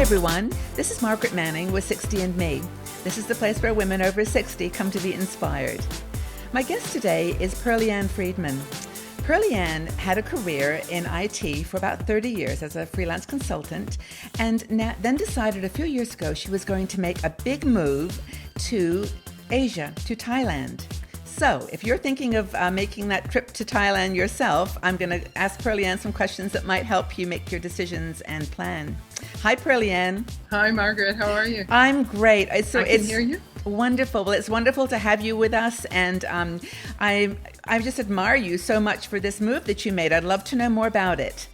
everyone. This is Margaret Manning with 60 and Me. This is the place where women over 60 come to be inspired. My guest today is Pearlie Ann Friedman. Pearlie Ann had a career in IT for about 30 years as a freelance consultant, and then decided a few years ago she was going to make a big move to Asia, to Thailand. So if you're thinking of making that trip to Thailand yourself, I'm going to ask Pearlie Ann some questions that might help you make your decisions and plan. Hi, Pearlie Ann. Hi, Margaret. How are you? I'm great. I can hear you. Wonderful. Well, it's wonderful to have you with us, and I just admire you so much for this move that you made. I'd love to know more about it.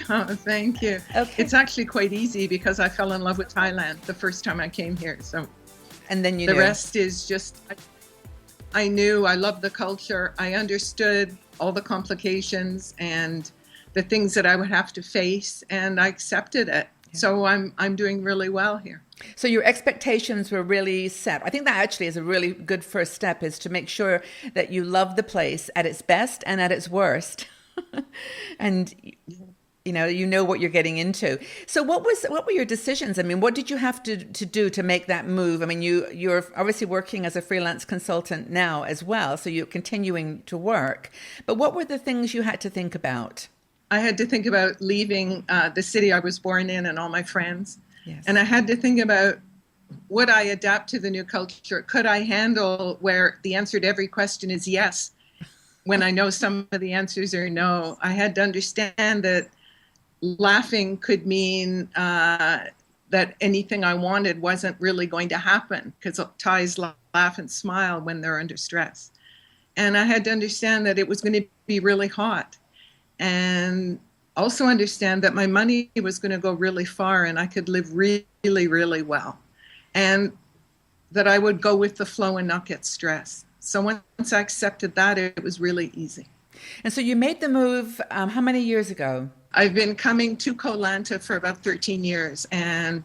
Oh, thank you. Okay. It's actually quite easy because I fell in love with Thailand the first time I came here. So, and then the rest is just, I knew I loved the culture. I understood all the complications and the things that I would have to face, and I accepted it. Yeah. So I'm doing really well here. So your expectations were really set. I think that actually is a really good first step, is to make sure that you love the place at its best and at its worst. And you know what you're getting into. So what were your decisions? I mean, what did you have to do to make that move? I mean, you're obviously working as a freelance consultant now as well, so you're continuing to work. But what were the things you had to think about? I had to think about leaving the city I was born in and all my friends. Yes. And I had to think about, would I adapt to the new culture? Could I handle where the answer to every question is yes, when I know some of the answers are no? I had to understand that laughing could mean that anything I wanted wasn't really going to happen, because Thais laugh and smile when they're under stress. And I had to understand that it was going to be really hot, and also understand that my money was going to go really far and I could live really, really well, and that I would go with the flow and not get stressed. So once I accepted that, it was really easy. And so you made the move how many years ago? I've been coming to Koh Lanta for about 13 years and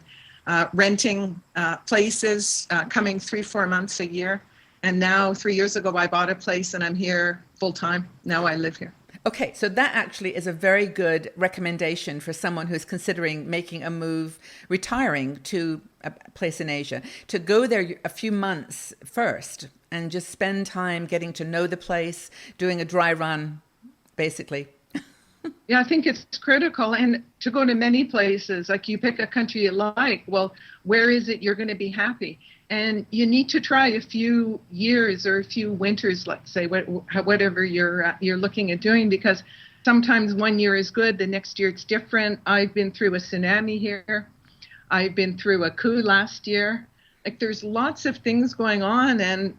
renting places, coming 3-4 months a year. And now 3 years ago, I bought a place and I'm here full time. Now I live here. Okay, so that actually is a very good recommendation for someone who's considering making a move, retiring to a place in Asia, to go there a few months first and just spend time getting to know the place, doing a dry run, basically. Yeah, I think it's critical. And to go to many places, like you pick a country you like, well, where is it you're going to be happy? And you need to try a few years or a few winters, let's say, whatever you're looking at doing, because sometimes one year is good, the next year it's different. I've been through a tsunami here. I've been through a coup last year. Like, there's lots of things going on. And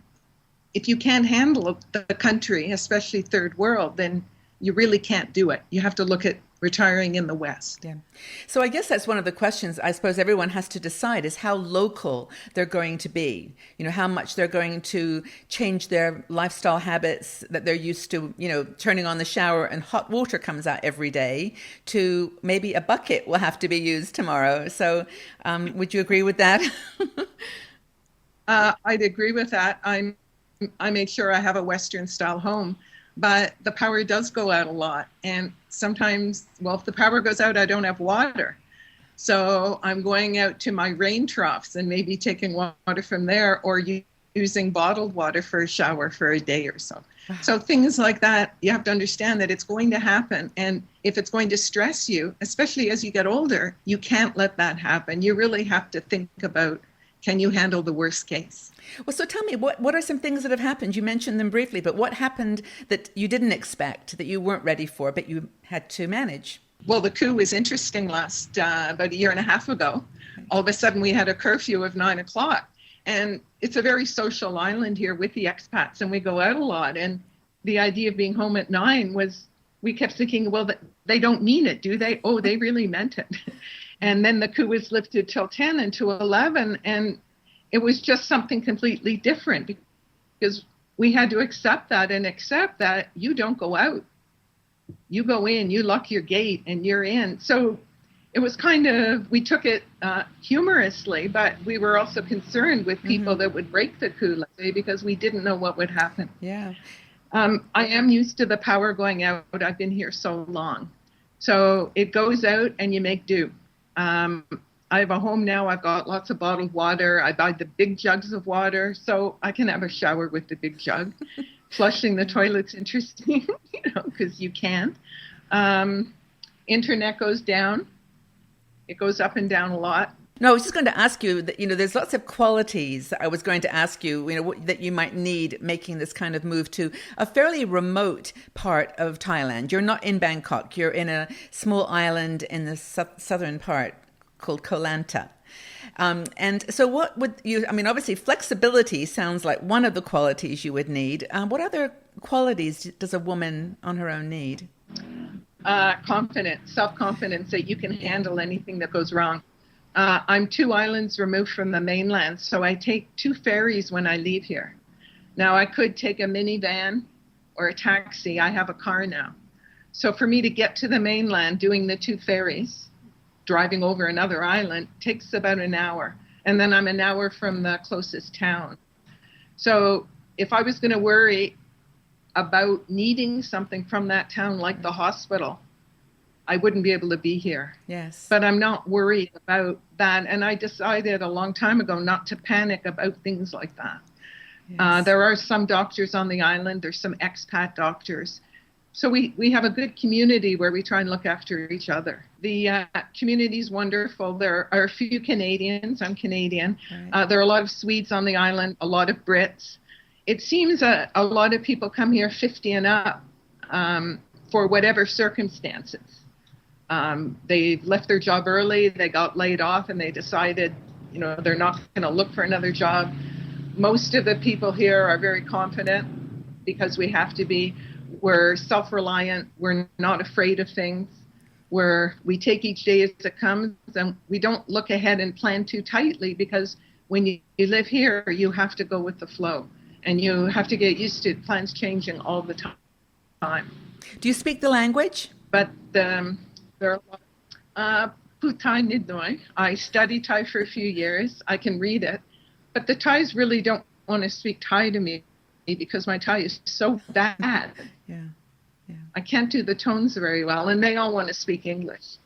if you can't handle the country, especially third world, then you really can't do it. You have to look at retiring in the West. Yeah. So I guess that's one of the questions I suppose everyone has to decide, is how local they're going to be. You know, how much they're going to change their lifestyle habits that they're used to, turning on the shower and hot water comes out every day, to maybe a bucket will have to be used tomorrow. So would you agree with that? I'd agree with that. I make sure I have a Western style home. But the power does go out a lot. And sometimes, if the power goes out, I don't have water. So I'm going out to my rain troughs and maybe taking water from there, or using bottled water for a shower for a day or so. So things like that, you have to understand that it's going to happen. And if it's going to stress you, especially as you get older, you can't let that happen. You really have to think about, can you handle the worst case? Well, so tell me, what are some things that have happened? You mentioned them briefly, but what happened that you didn't expect, that you weren't ready for, but you had to manage? Well, the coup was interesting last about a year and a half ago. All of a sudden, we had a curfew of 9 o'clock. And it's a very social island here with the expats, and we go out a lot. And the idea of being home at 9 was, we kept thinking, well, they don't mean it, do they? Oh, they really meant it. And then the coup was lifted till 10 and to 11. And it was just something completely different, because we had to accept that you don't go out. You go in, you lock your gate, and you're in. So it was we took it humorously, but we were also concerned with people that would break the coup, let's say, because we didn't know what would happen. Yeah. I am used to the power going out. I've been here so long. So it goes out and you make do. I have a home now. I've got lots of bottled water. I buy the big jugs of water so I can have a shower with the big jug. Flushing the toilet's interesting, because you can't. Internet goes down. It goes up and down a lot. No, I was just going to ask you that, there's lots of qualities that I was going to ask you, that you might need making this kind of move to a fairly remote part of Thailand. You're not in Bangkok. You're in a small island in the southern part called Koh Lanta. And so what would you, obviously flexibility sounds like one of the qualities you would need. What other qualities does a woman on her own need? Confidence, self-confidence that you can handle anything that goes wrong. I'm 2 islands removed from the mainland, so I take 2 ferries when I leave here. Now, I could take a minivan or a taxi. I have a car now. So for me to get to the mainland, doing the 2 ferries, driving over another island, takes about an hour. And then I'm an hour from the closest town. So if I was going to worry about needing something from that town, like the hospital, I wouldn't be able to be here. Yes. But I'm not worried about that. And I decided a long time ago not to panic about things like that. Yes. There are some doctors on the island. There's some expat doctors. So we have a good community where we try and look after each other. The community is wonderful. There are a few Canadians. I'm Canadian. Right. There are a lot of Swedes on the island, a lot of Brits. It seems a lot of people come here 50 and up for whatever circumstances. They left their job early, they got laid off, and they decided, they're not going to look for another job. Most of the people here are very confident because we have to be. We're self-reliant. We're not afraid of things. We take each day as it comes, and we don't look ahead and plan too tightly, because when you live here, you have to go with the flow, and you have to get used to plans changing all the time. Do you speak the language? But there are a lot. Thai nidnoy. I studied Thai for a few years. I can read it, but the Thais really don't want to speak Thai to me because my Thai is so bad. Yeah. I can't do the tones very well, and they all want to speak English.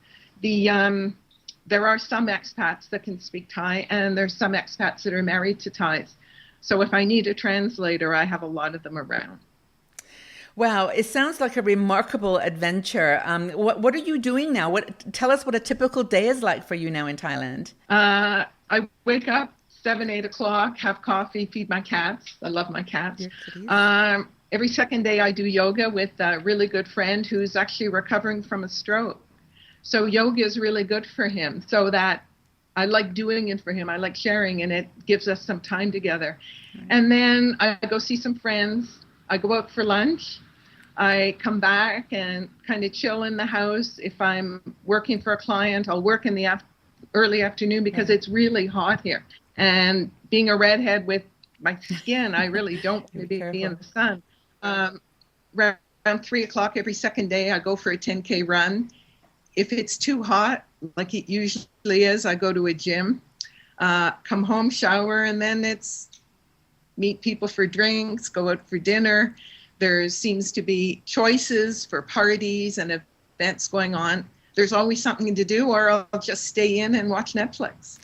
There are some expats that can speak Thai, and there's some expats that are married to Thais. So if I need a translator, I have a lot of them around. Wow, it sounds like a remarkable adventure. What are you doing now? Tell us what a typical day is like for you now in Thailand. I wake up 7, 8 o'clock, have coffee, feed my cats. I love my cats. Every second day I do yoga with a really good friend who's actually recovering from a stroke. So yoga is really good for him. So that I like doing it for him. I like sharing, and it gives us some time together. Right. And then I go see some friends. I go out for lunch. I come back and kind of chill in the house. If I'm working for a client, I'll work in the early afternoon because it's really hot here. And being a redhead with my skin, I really don't want to be in the sun. Around 3 o'clock every second day, I go for a 10K run. If it's too hot, like it usually is, I go to a gym, come home, shower, and then it's meet people for drinks, go out for dinner. There seems to be choices for parties and events going on. There's always something to do, or I'll just stay in and watch Netflix.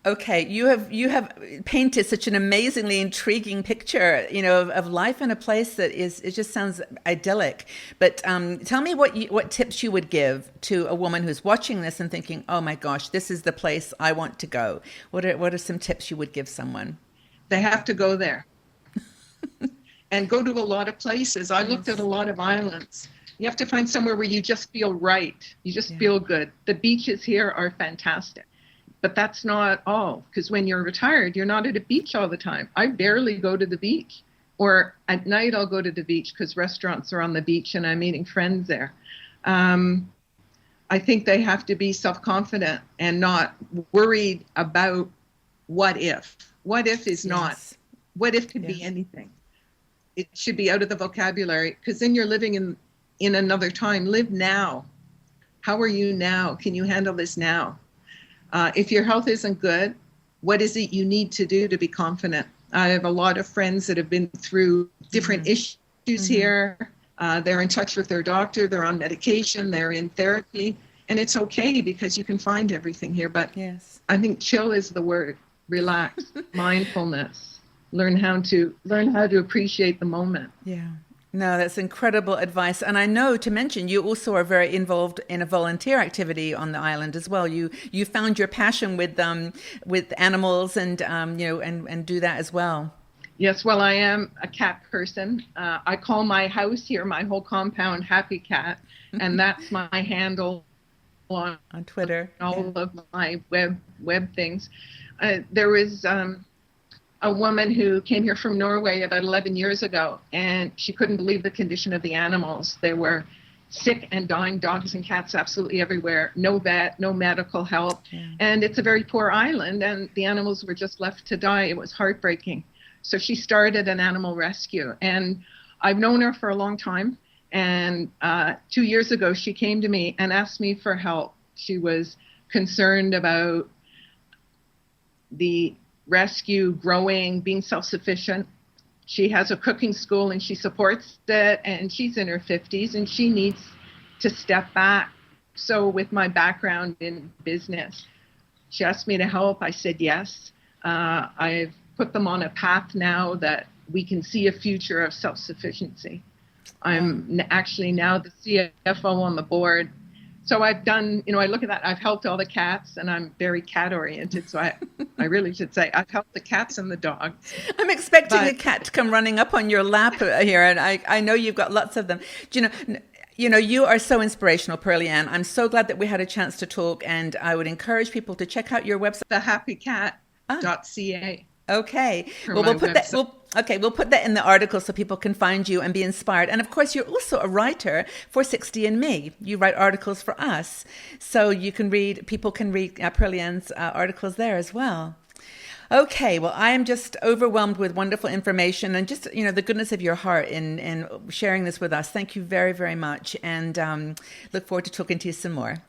Okay, you have painted such an amazingly intriguing picture, of life in a place that it just sounds idyllic. But tell me what tips you would give to a woman who's watching this and thinking, oh my gosh, this is the place I want to go. What are some tips you would give someone? They have to go there and go to a lot of places. I looked at a lot of islands. You have to find somewhere where you just feel right. You just feel good. The beaches here are fantastic. But that's not all, because when you're retired, you're not at a beach all the time. I barely go to the beach. Or at night, I'll go to the beach because restaurants are on the beach and I'm meeting friends there. I think they have to be self-confident and not worried about what if. What if is not. What if could be anything. It should be out of the vocabulary, because then you're living in another time. Live now. How are you now? Can you handle this now? If your health isn't good, what is it you need to do to be confident? I have a lot of friends that have been through different issues here. They're in touch with their doctor. They're on medication. They're in therapy. And it's okay because you can find everything here. But Yes. I think chill is the word. Relax, mindfulness, learn how to appreciate the moment. Yeah. No, that's incredible advice. And I know, to mention, you also are very involved in a volunteer activity on the island as well. You found your passion with animals and and do that as well. Yes, well, I am a cat person. I call my house here, my whole compound, Happy Cat, and that's my handle on Twitter. all of my web things. There was a woman who came here from Norway about 11 years ago, and she couldn't believe the condition of the animals. There were sick and dying dogs and cats absolutely everywhere. No vet, no medical help. Yeah. And it's a very poor island, and the animals were just left to die. It was heartbreaking. So she started an animal rescue, and I've known her for a long time. And 2 years ago, she came to me and asked me for help. She was concerned about the rescue, growing, being self-sufficient. She has a cooking school and she supports it, and she's in her 50s and she needs to step back. So with my background in business, she asked me to help. I said yes. I've put them on a path now that we can see a future of self-sufficiency. I'm actually now the CFO on the board. So I've done, I look at that, I've helped all the cats, and I'm very cat oriented. So I really should say I've helped the cats and the dogs. I'm expecting a cat to come running up on your lap here. And I know you've got lots of them. You are so inspirational, Pearlie Ann. I'm so glad that we had a chance to talk, and I would encourage people to check out your website. thehappycat.ca. Okay. Well, we'll put that in the article so people can find you and be inspired. And of course, you're also a writer for 60andMe. You write articles for us, so people can read Pearlie Ann's articles there as well. Okay, well, I am just overwhelmed with wonderful information and just, the goodness of your heart in sharing this with us. Thank you very, very much, and look forward to talking to you some more.